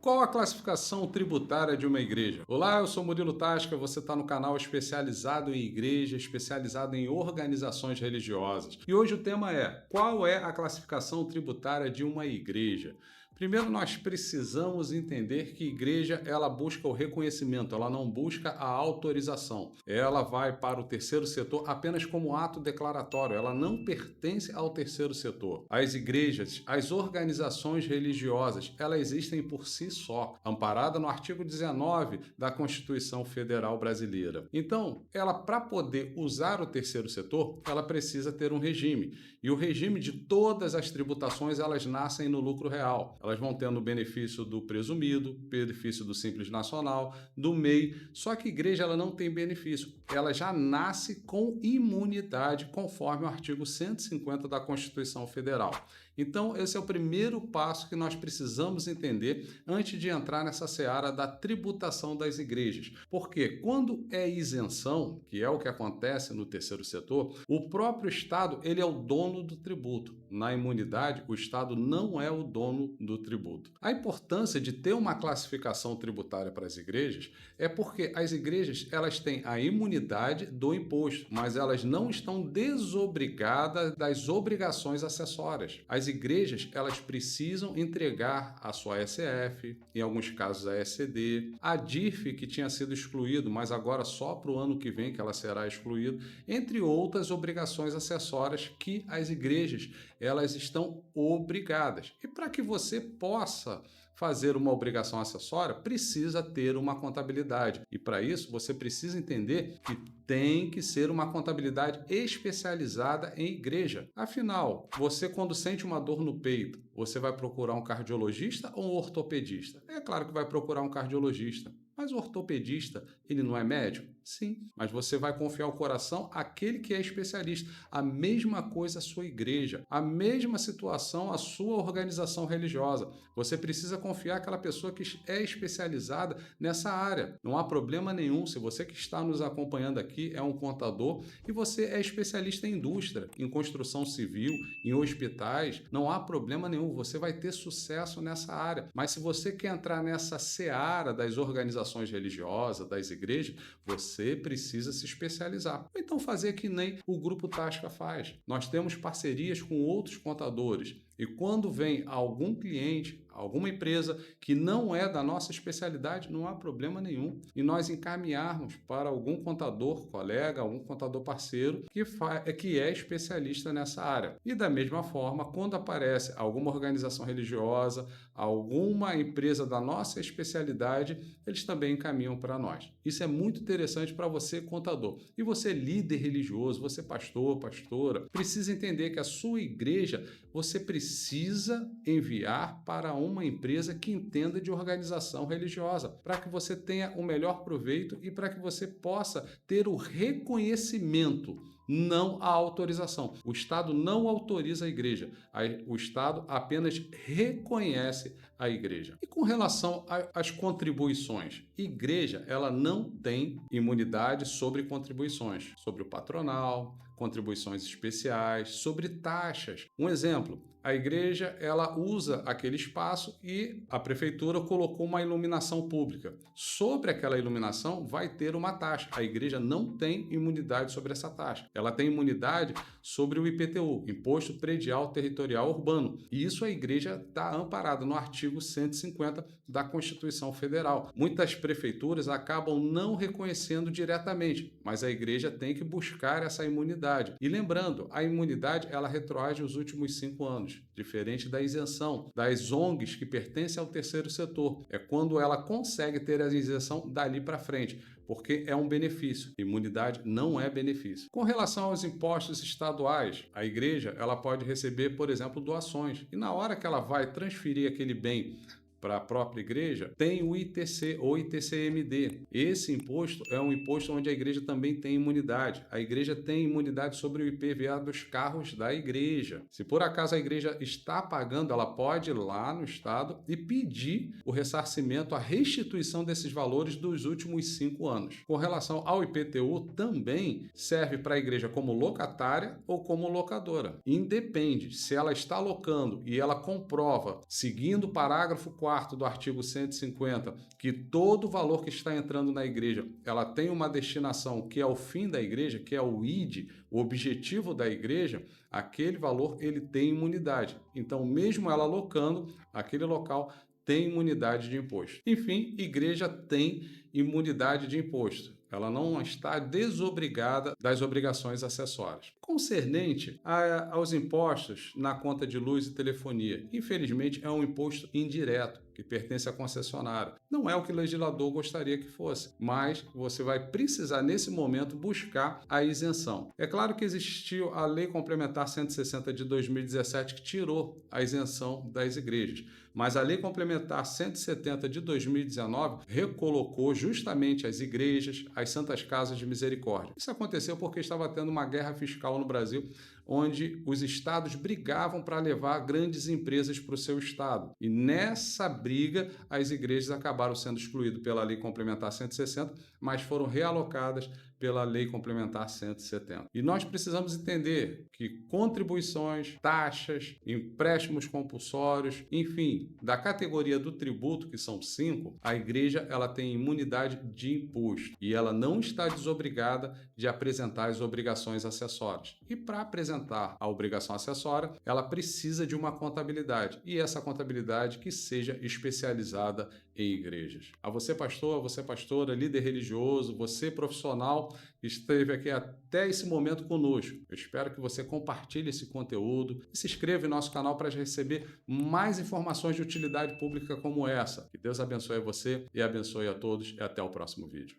Qual a classificação tributária de uma igreja? Olá, eu sou Murilo Tasca, você está no canal especializado em igreja, especializado em organizações religiosas. E hoje o tema é: qual é a classificação tributária de uma igreja? Primeiro, nós precisamos entender que igreja ela busca o reconhecimento, ela não busca a autorização. Ela vai para o terceiro setor apenas como ato declaratório, ela não pertence ao terceiro setor. As igrejas, as organizações religiosas, elas existem por si só, amparada no artigo 19 da Constituição Federal Brasileira. Então, ela para poder usar o terceiro setor, ela precisa ter um regime. E o regime de todas as tributações, elas nascem no lucro real. Elas vão tendo o benefício do presumido, benefício do Simples Nacional, do MEI. Só que a igreja ela não tem benefício. Ela já nasce com imunidade, conforme o artigo 150 da Constituição Federal. Então, esse é o primeiro passo que nós precisamos entender antes de entrar nessa seara da tributação das igrejas. Porque quando é isenção, que é o que acontece no terceiro setor, o próprio Estado ele é o dono do tributo. Na imunidade, o Estado não é o dono do tributo. A importância de ter uma classificação tributária para as igrejas é porque as igrejas elas têm a imunidade do imposto, mas elas não estão desobrigadas das obrigações acessórias. As igrejas elas precisam entregar a sua SF, em alguns casos a ECD, a DIRF que tinha sido excluído, mas agora só para o ano que vem que ela será excluída, entre outras obrigações acessórias que as igrejas elas estão obrigadas. E para que você possa fazer uma obrigação acessória, precisa ter uma contabilidade. E para isso, você precisa entender que tem que ser uma contabilidade especializada em igreja. Afinal, você quando sente uma dor no peito, você vai procurar um cardiologista ou um ortopedista? É claro que vai procurar um cardiologista. Mas o ortopedista, ele não é médico? Sim, mas você vai confiar o coração àquele que é especialista. A mesma coisa a sua igreja, a mesma situação a sua organização religiosa. Você precisa confiar àquela pessoa que é especializada nessa área. Não há problema nenhum se você que está nos acompanhando aqui é um contador e você é especialista em indústria, em construção civil, em hospitais, não há problema nenhum, você vai ter sucesso nessa área. Mas se você quer entrar nessa seara das organizações religiosas, das igrejas, você precisa se especializar. Ou então fazer que nem o Grupo Tasca faz. Nós temos parcerias com outros contadores e quando vem algum cliente, alguma empresa que não é da nossa especialidade, não há problema nenhum em nós encaminharmos para algum contador colega, algum contador parceiro que é especialista nessa área. E da mesma forma, quando aparece alguma organização religiosa, alguma empresa da nossa especialidade, eles também encaminham para nós. Isso é muito interessante para você, contador. E você, líder religioso, você, pastor, pastora, precisa entender que a sua igreja você precisa enviar para uma empresa que entenda de organização religiosa, para que você tenha o melhor proveito e para que você possa ter o reconhecimento, não a autorização. O Estado não autoriza a igreja, o Estado apenas reconhece a igreja. E com relação às contribuições, igreja ela não tem imunidade sobre contribuições, sobre o patronal, contribuições especiais, sobre taxas. Um exemplo, a igreja ela usa aquele espaço e a prefeitura colocou uma iluminação pública. Sobre aquela iluminação vai ter uma taxa. A igreja não tem imunidade sobre essa taxa. Ela tem imunidade sobre o IPTU, Imposto Predial Territorial Urbano. E isso a igreja está amparada no artigo 150 da Constituição Federal. Muitas prefeituras acabam não reconhecendo diretamente, mas a igreja tem que buscar essa imunidade. E lembrando, a imunidade ela retroage os últimos 5 anos, diferente da isenção das ONGs que pertencem ao terceiro setor. É quando ela consegue ter a isenção dali para frente, porque é um benefício. Imunidade não é benefício. Com relação aos impostos estaduais, a igreja ela pode receber, por exemplo, doações. E na hora que ela vai transferir aquele bem para a própria igreja, tem o ITC ou ITCMD. Esse imposto é um imposto onde a igreja também tem imunidade. A igreja tem imunidade sobre o IPVA dos carros da igreja. Se por acaso a igreja está pagando, ela pode ir lá no Estado e pedir o ressarcimento, a restituição desses valores dos últimos 5 anos. Com relação ao IPTU, também serve para a igreja como locatária ou como locadora. Independe se ela está locando e ela comprova, seguindo o parágrafo 4 4º do artigo 150, que todo o valor que está entrando na igreja, ela tem uma destinação que é o fim da igreja, que é o ID, o objetivo da igreja, aquele valor ele tem imunidade. Então, mesmo ela alocando, aquele local tem imunidade de imposto. Enfim, igreja tem imunidade de imposto. Ela não está desobrigada das obrigações acessórias. Concernente aos impostos na conta de luz e telefonia, infelizmente é um imposto indireto, que pertence à concessionária. Não é o que o legislador gostaria que fosse, mas você vai precisar, nesse momento, buscar a isenção. É claro que existiu a Lei Complementar 160 de 2017, que tirou a isenção das igrejas, mas a Lei Complementar 170 de 2019 recolocou justamente as igrejas, as Santas Casas de Misericórdia. Isso aconteceu porque estava tendo uma guerra fiscal no Brasil, onde os estados brigavam para levar grandes empresas para o seu estado. E nessa briga, as igrejas acabaram sendo excluídas pela Lei Complementar 160, mas foram realocadas pela Lei Complementar 170. E nós precisamos entender que contribuições, taxas, empréstimos compulsórios, enfim, da categoria do tributo, que são 5, a igreja ela tem imunidade de imposto e ela não está desobrigada de apresentar as obrigações acessórias. E para apresentar a obrigação acessória, ela precisa de uma contabilidade, e essa contabilidade que seja especializada em igrejas. A você, pastor, a você, pastora, líder religioso, você, profissional, que esteve aqui até esse momento conosco. Eu espero que você compartilhe esse conteúdo e se inscreva em nosso canal para receber mais informações de utilidade pública como essa. Que Deus abençoe você e abençoe a todos, e até o próximo vídeo.